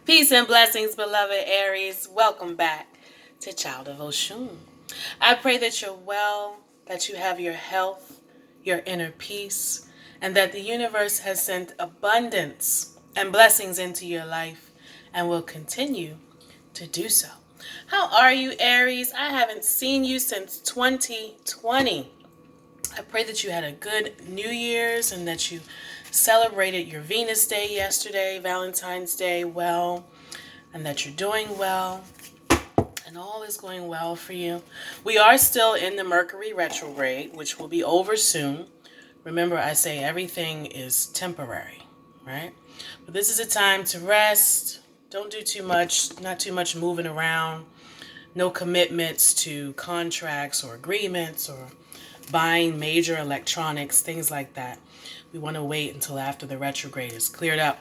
Peace and blessings, beloved Aries. Welcome back to Child of Oshun. I pray that you're well, that you have your health, your inner peace, and that the universe has sent abundance and blessings into your life and will continue to do so. How are you, Aries? I haven't seen you since 2020. I pray that you had a good New Year's and that you celebrated your Venus Day yesterday, Valentine's Day, well, and that you're doing well and all is going well for you. We are still in the Mercury retrograde, which will be over soon. Remember, I say everything is temporary, right? But this is a time to rest. Don't do too much, not too much moving around. No commitments to contracts or agreements or buying major electronics, things like that. We want to wait until after the retrograde is cleared up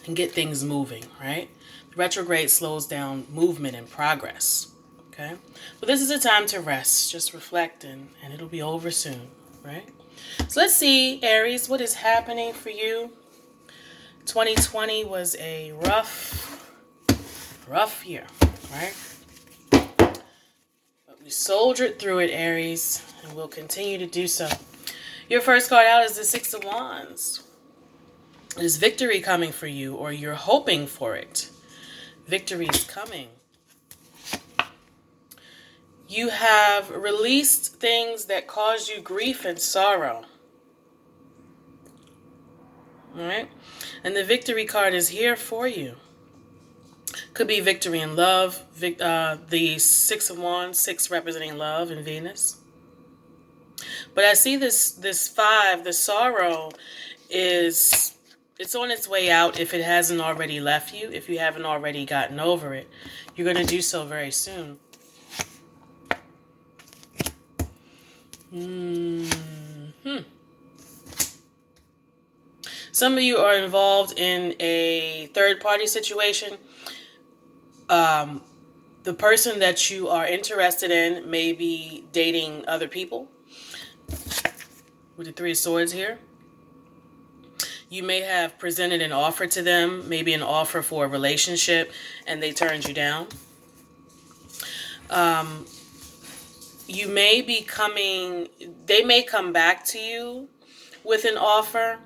and get things moving, right? The retrograde slows down movement and progress, okay? But this is a time to rest, just reflect, and it'll be over soon, right? So let's see, Aries, what is happening for you? 2020 was a rough year, right? But we soldiered through it, Aries, and we'll continue to do so. Your first card out is the Six of Wands. Is victory coming for you, or you're hoping for it? Victory is coming. You have released things that caused you grief and sorrow. All right? And the victory card is here for you. Could be victory in love. The Six of Wands, 6 representing love and Venus. But I see this 5, the sorrow it's on its way out if it hasn't already left you. If you haven't already gotten over it, you're going to do so very soon. Some of you are involved in a third-party situation. The person that you are interested in may be dating other people. With the 3 of Swords here. You may have presented an offer to them, maybe an offer for a relationship, and they turned you down. They may come back to you with an offer.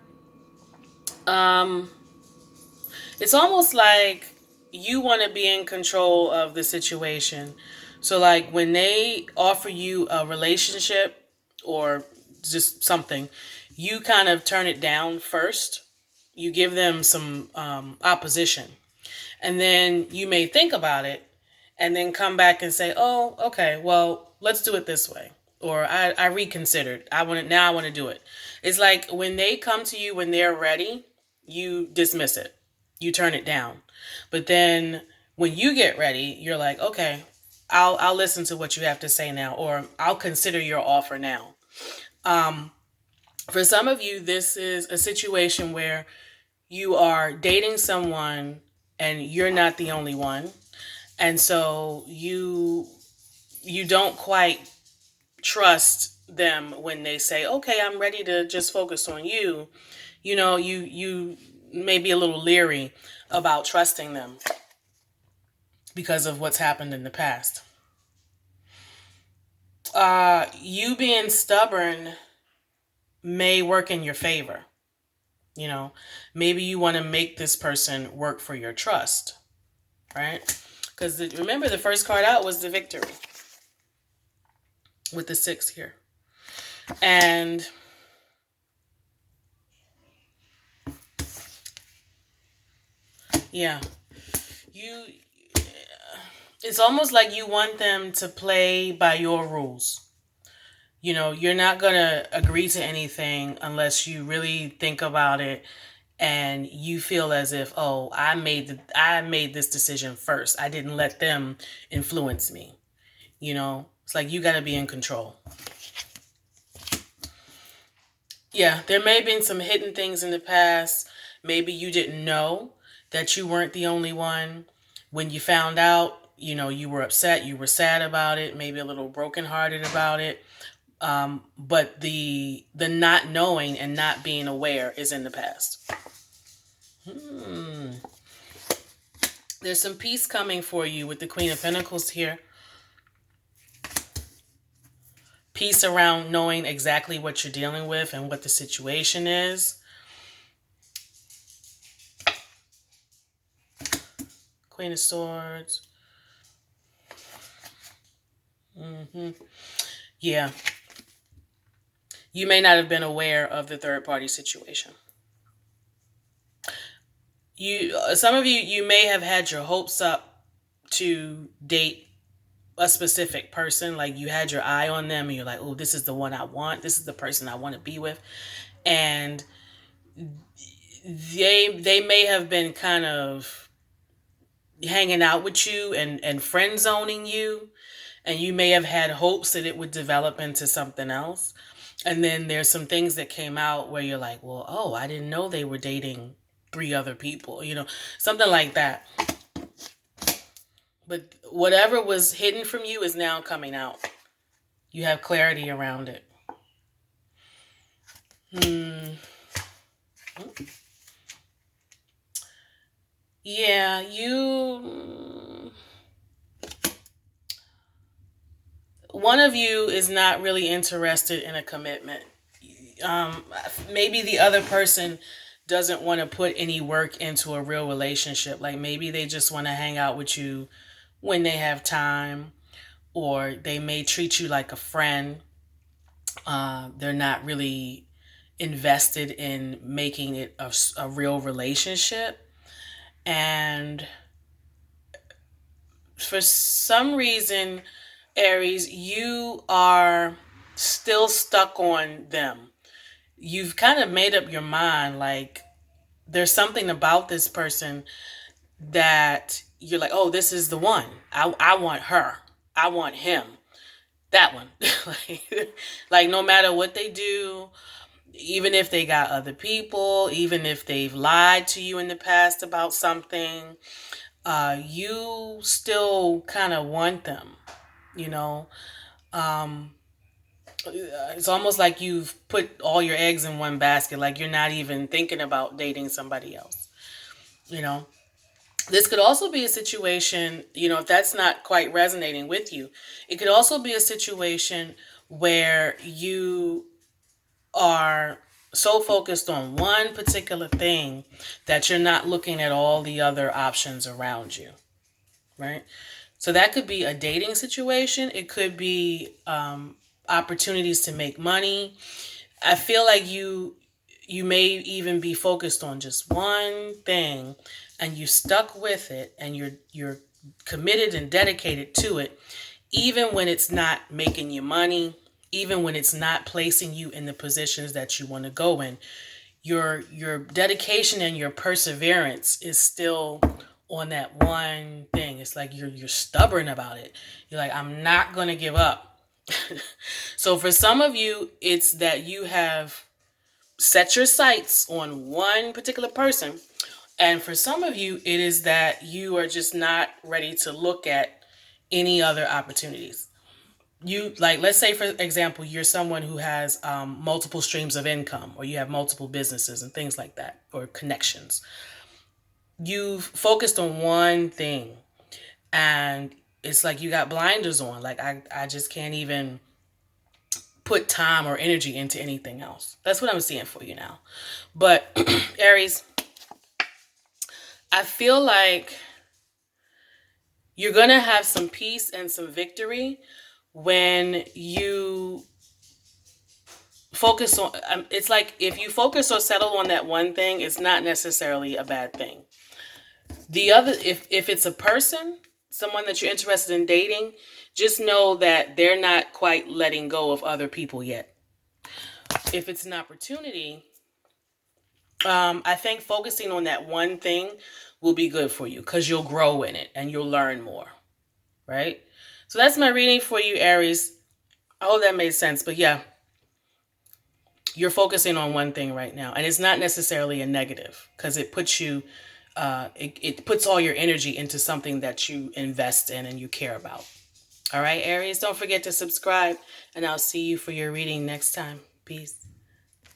It's almost like you want to be in control of the situation. So like when they offer you a relationship or just something, you kind of turn it down first. You give them some opposition. And then you may think about it and then come back and say, oh, okay, well, let's do it this way. Or I reconsidered. I want to do it. It's like when they come to you when they're ready, you dismiss it. You turn it down. But then when you get ready, you're like, okay, I'll listen to what you have to say now, or I'll consider your offer now. For some of you, this is a situation where you are dating someone and you're not the only one. And so you don't quite trust them when they say, okay, I'm ready to just focus on you. You know, you may be a little leery about trusting them because of what's happened in the past. You being stubborn may work in your favor. You know, maybe you want to make this person work for your trust, right? Because remember, the first card out was the victory with the 6 here. And yeah, it's almost like you want them to play by your rules. You know, you're not going to agree to anything unless you really think about it and you feel as if, oh, I made this decision first. I didn't let them influence me. You know, it's like you got to be in control. Yeah, there may have been some hidden things in the past. Maybe you didn't know that you weren't the only one. When you found out, you know, you were upset, you were sad about it, maybe a little brokenhearted about it. But the not knowing and not being aware is in the past. There's some peace coming for you with the Queen of Pentacles here. Peace around knowing exactly what you're dealing with and what the situation is. Queen of Swords. Yeah. You may not have been aware of the third party situation. Some of you may have had your hopes up to date a specific person. Like you had your eye on them and you're like, oh, this is the one I want. This is the person I want to be with. And they may have been kind of hanging out with you and friend zoning you, and you may have had hopes that it would develop into something else. And then there's some things that came out where you're like, well, oh, I didn't know they were dating 3 other people, something like that. But whatever was hidden from you is now coming out. You have clarity around it. Yeah, one of you is not really interested in a commitment. Um, Maybe the other person doesn't want to put any work into a real relationship. Like maybe they just want to hang out with you when they have time, or they may treat you like a friend. They're not really invested in making it a real relationship. And for some reason, Aries, you are still stuck on them. You've kind of made up your mind, like there's something about this person that you're like, oh, this is the one. I want her. I want him. That one. like no matter what they do, even if they got other people, even if they've lied to you in the past about something, you still kind of want them, you know. Um, it's almost like you've put all your eggs in one basket, like you're not even thinking about dating somebody else, you know. This could also be a situation, if that's not quite resonating with you, it could also be a situation where you are so focused on one particular thing that you're not looking at all the other options around you, right? So that could be a dating situation. It could be opportunities to make money. I feel like you may even be focused on just one thing and you stuck with it and you're committed and dedicated to it, even when it's not making you money, even when it's not placing you in the positions that you want to go in. Your dedication and your perseverance is still on that one thing. It's like you're stubborn about it. You're like, I'm not going to give up. So for some of you, it's that you have set your sights on one particular person. And for some of you, it is that you are just not ready to look at any other opportunities. You, like, let's say for example, you're someone who has multiple streams of income, or you have multiple businesses and things like that, or connections. You've focused on one thing, and it's like you got blinders on. Like I just can't even put time or energy into anything else. That's what I'm seeing for you now. But Aries, I feel like you're going to have some peace and some victory when you focus on, it's like if you focus or settle on that one thing, it's not necessarily a bad thing. The other, if it's a person, someone that you're interested in dating, just know that they're not quite letting go of other people yet. If it's an opportunity, I think focusing on that one thing will be good for you because you'll grow in it and you'll learn more, right? So that's my reading for you, Aries. I hope that made sense. But yeah, you're focusing on one thing right now, and it's not necessarily a negative because it puts you, it puts all your energy into something that you invest in and you care about. All right, Aries, don't forget to subscribe, and I'll see you for your reading next time. Peace.